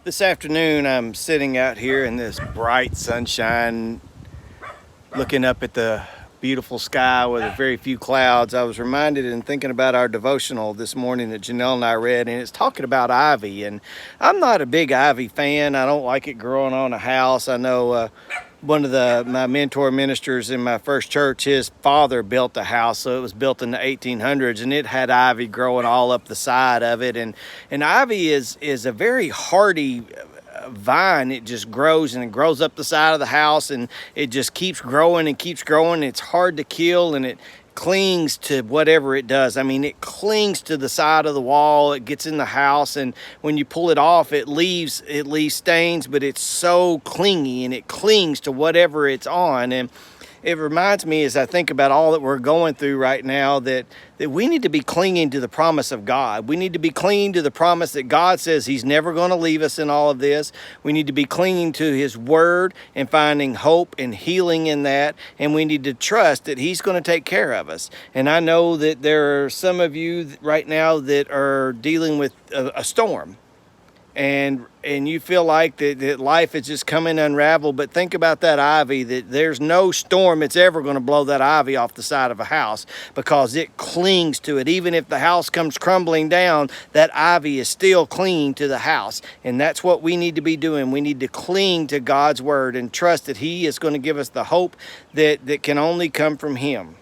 This afternoon, I'm sitting out here in this bright sunshine, looking up at the beautiful sky with very few clouds. I was reminded and thinking about our devotional this morning that Janelle and I read, and it's talking about ivy. And I'm not a big ivy fan. I don't like it growing on a house. I know one of my mentor ministers in my first church, his father built a house, so it was built in the 1800s, and it had ivy growing all up the side of it. And ivy is a very hardy vine. It just grows, and it grows up the side of the house, and it just keeps growing and keeps growing. It's hard to kill, and it clings to whatever it does. I mean, it clings to the side of the wall. It gets in the house, and when you pull it off, it leaves stains, but it's so clingy, and it clings to whatever it's on. And it reminds me, as I think about all that we're going through right now, that we need to be clinging to the promise of God. We need to be clinging to the promise that God says He's never going to leave us in all of this. We need to be clinging to His Word and finding hope and healing in that. And we need to trust that He's going to take care of us. And I know that there are some of you right now that are dealing with a storm. And you feel like that life is just coming unraveled. But think about that ivy, that there's no storm that's ever going to blow that ivy off the side of a house, because it clings to it. Even if the house comes crumbling down, that ivy is still clinging to the house. And that's what we need to be doing. We need to cling to God's word and trust that He is going to give us the hope that can only come from Him.